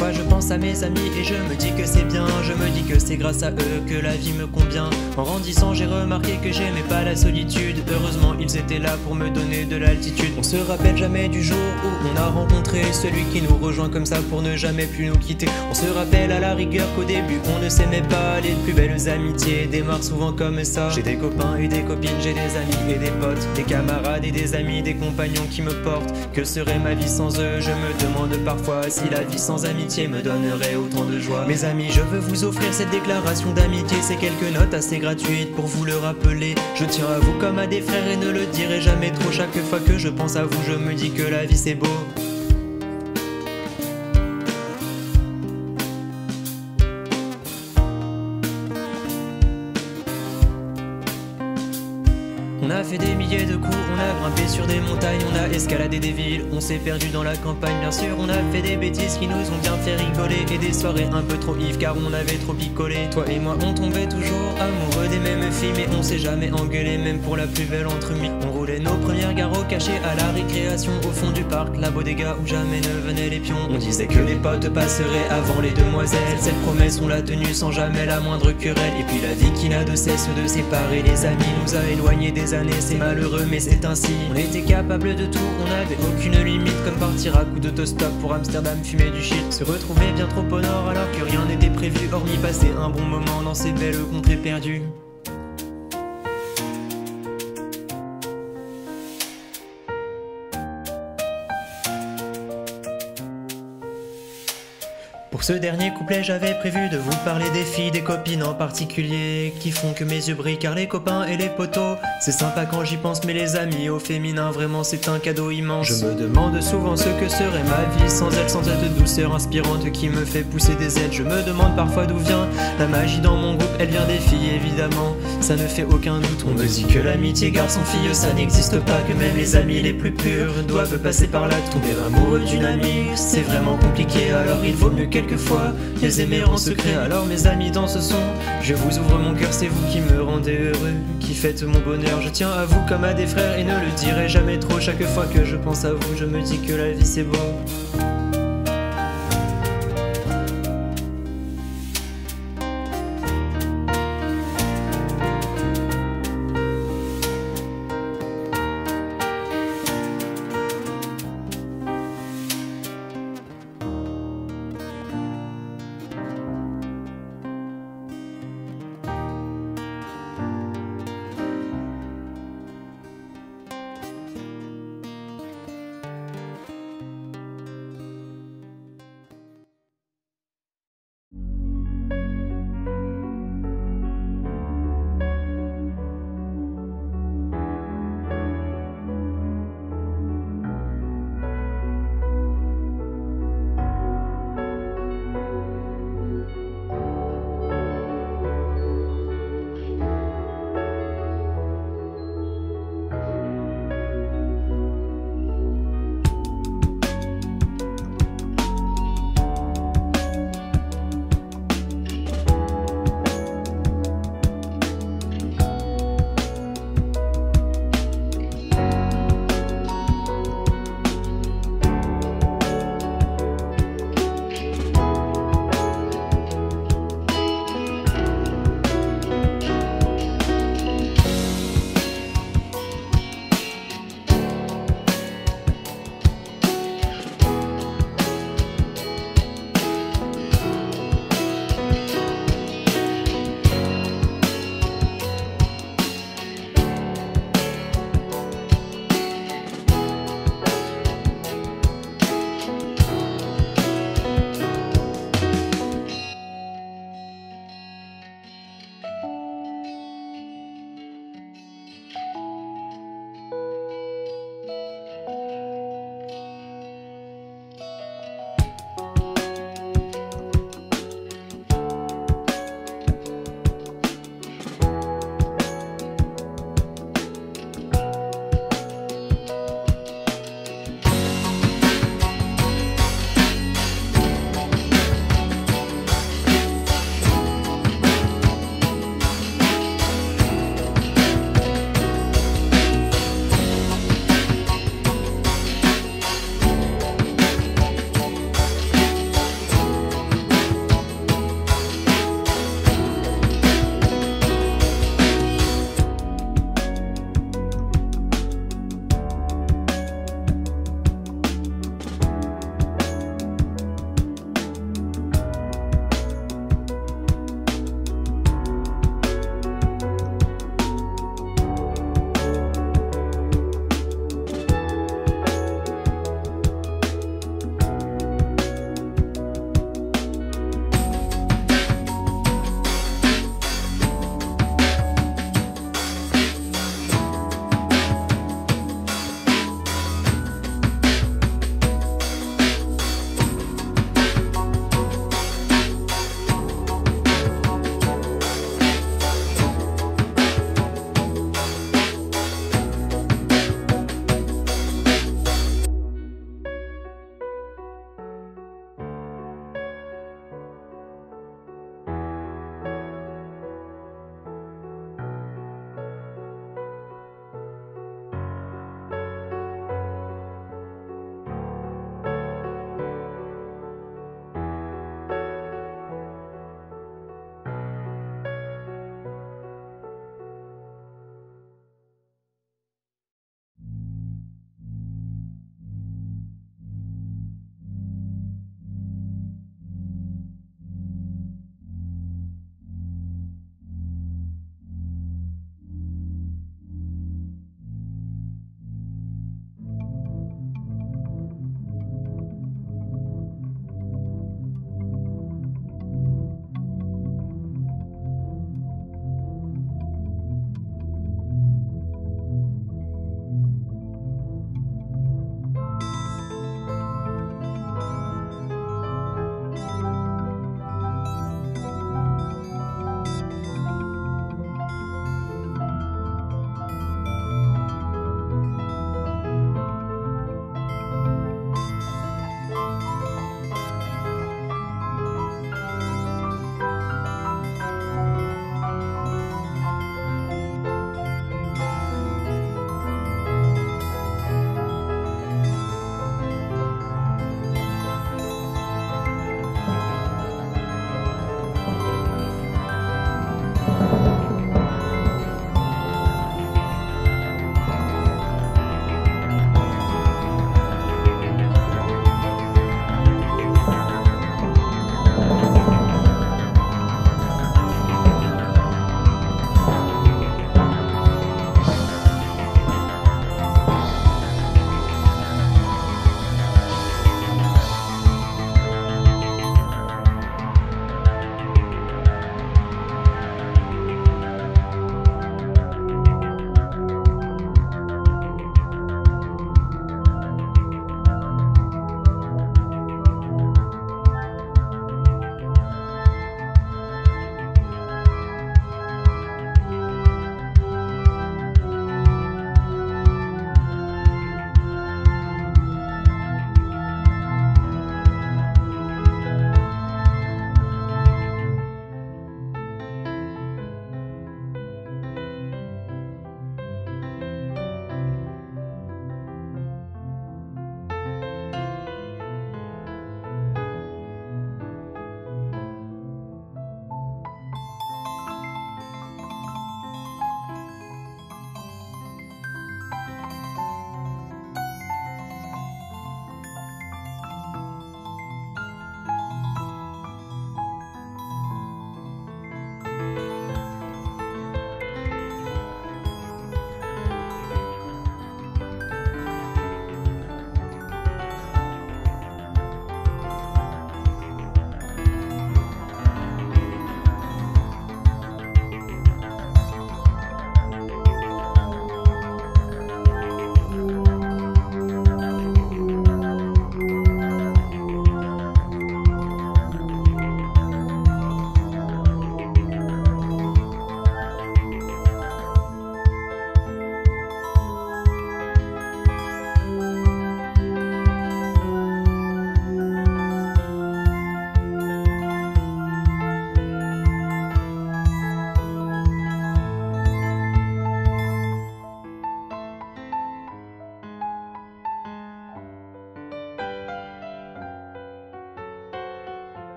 Parfois je pense à mes amis et je me dis que c'est bien. Je me dis que c'est grâce à eux que la vie me convient. En grandissant j'ai remarqué que j'aimais pas la solitude. Heureusement ils étaient là pour me donner de l'altitude. On se rappelle jamais du jour où on a rencontré celui qui nous rejoint comme ça pour ne jamais plus nous quitter. On se rappelle à la rigueur qu'au début on ne s'aimait pas. Les plus belles amitiés démarrent souvent comme ça. J'ai des copains et des copines, j'ai des amis et des potes, des camarades et des amis, des compagnons qui me portent. Que serait ma vie sans eux? Je me demande parfois si la vie sans amitié me donnerait autant de joie. Mes amis, je veux vous offrir cette déclaration d'amitié. C'est quelques notes assez gratuites pour vous le rappeler. Je tiens à vous comme à des frères et ne le dirai jamais trop. Chaque fois que je pense à vous, je me dis que la vie c'est beau. On a fait des milliers de coups, on a grimpé sur des montagnes, on a escaladé des villes, on s'est perdu dans la campagne. Bien sûr, on a fait des bêtises qui nous ont bien fait rigoler, et des soirées un peu trop Yves car on avait trop picolé. Toi et moi, on tombait toujours amoureux des mêmes filles, mais on s'est jamais engueulé, même pour la plus belle entre mille. On roulait nos premières garots cachés à la récréation au fond du parc, la bodega où jamais ne venaient les pions. On disait que les potes passeraient avant les demoiselles. Cette promesse on l'a tenue sans jamais la moindre querelle. Et puis la vie qui n'a de cesse de séparer les amis nous a éloignés des années. C'est malheureux mais c'est ainsi. On était capable de tout, on n'avait aucune limite, comme partir à coups d'autostop pour Amsterdam fumer du shit. Se retrouver bien trop au nord alors que rien n'était prévu, hormis passer un bon moment dans ces belles contrées perdues. Pour ce dernier couplet, j'avais prévu de vous parler des filles, des copines en particulier, qui font que mes yeux brillent car les copains et les potos, c'est sympa quand j'y pense, mais les amis au féminin, vraiment c'est un cadeau immense. Je me demande souvent ce que serait ma vie sans elle, sans cette douceur inspirante qui me fait pousser des ailes. Je me demande parfois d'où vient la magie dans mon groupe, elle vient des filles évidemment, ça ne fait aucun doute. On me dit que l'amitié garçon-fille ça n'existe pas, que même les amis les plus purs doivent passer par là. Tomber amoureux d'une amie, c'est vraiment compliqué, alors il vaut mieux quelquefois les aimer en secret. Alors mes amis dans ce son, je vous ouvre mon cœur, c'est vous qui me rendez heureux, qui faites mon bonheur. Je tiens à vous comme à des frères et ne le dirai jamais trop. Chaque fois que je pense à vous, je me dis que la vie c'est beau.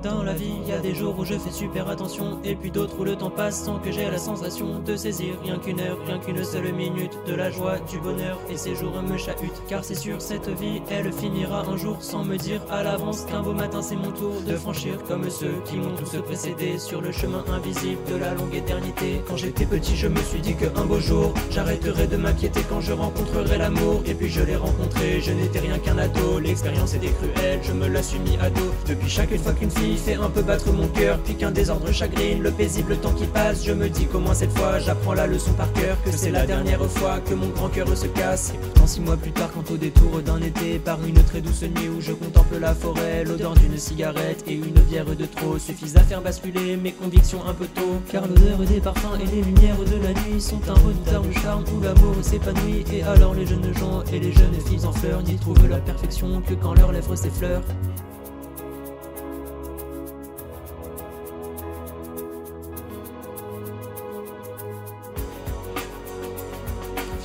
Dans la vie, y a des jours où je fais super attention, et puis d'autres où le temps passe sans que j'ai la sensation de saisir rien qu'une heure, rien qu'une seule minute de la joie, du bonheur, et ces jours me chahutent. Car c'est sûr, cette vie, elle finira un jour sans me dire à l'avance qu'un beau matin c'est mon tour de franchir comme ceux qui m'ont tous précédé sur le chemin invisible de la longue éternité. Quand j'étais petit, je me suis dit qu'un beau jour, j'arrêterai de m'inquiéter quand je rencontrerai l'amour. Et puis je l'ai rencontré, je n'étais rien qu'un ado, l'expérience était cruelle, je me la suis mis à dos. Depuis chaque fois qu'une fille fait un peu battre mon cœur, puis qu'un désordre chagrine le paisible temps qui passe, je me dis qu'au moins cette fois j'apprends la leçon par cœur, que c'est la dernière fois que mon grand cœur se casse. Et pourtant 6 mois plus tard, quand au détour d'un été, par une très douce nuit où je contemple la forêt, l'odeur d'une cigarette et une bière de trop suffisent à faire basculer mes convictions un peu tôt. Car l'odeur des parfums et les lumières de la nuit sont un redoutable charme où l'amour s'épanouit. Et alors les jeunes gens et les jeunes filles en fleurs n'y trouvent la perfection que quand leurs lèvres s'effleurent.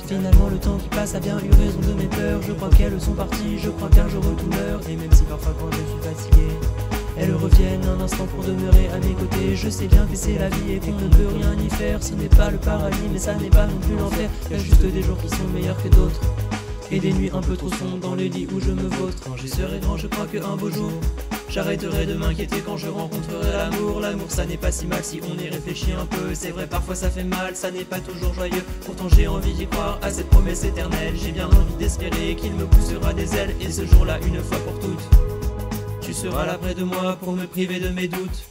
Finalement le temps qui passe a bien eu raison de mes peurs. Je crois qu'elles sont parties, je crois qu'un jour tout meurt. Et même si parfois quand je suis fatigué, elles reviennent un instant pour demeurer à mes côtés. Je sais bien que c'est la vie et qu'on ne peut rien y faire. Ce n'est pas le paradis mais ça n'est pas non plus l'enfer. Il y a juste des jours qui sont meilleurs que d'autres, et des nuits un peu trop sombres dans les lits où je me vautre. Quand j'y serai grand, je crois qu'un beau jour j'arrêterai de m'inquiéter quand je rencontrerai l'amour. L'amour ça n'est pas si mal si on y réfléchit un peu. C'est vrai parfois ça fait mal, ça n'est pas toujours joyeux. Pourtant j'ai envie d'y croire à cette promesse éternelle. J'ai bien envie d'espérer qu'il me poussera des ailes. Et ce jour-là une fois pour toutes, tu seras là près de moi pour me priver de mes doutes.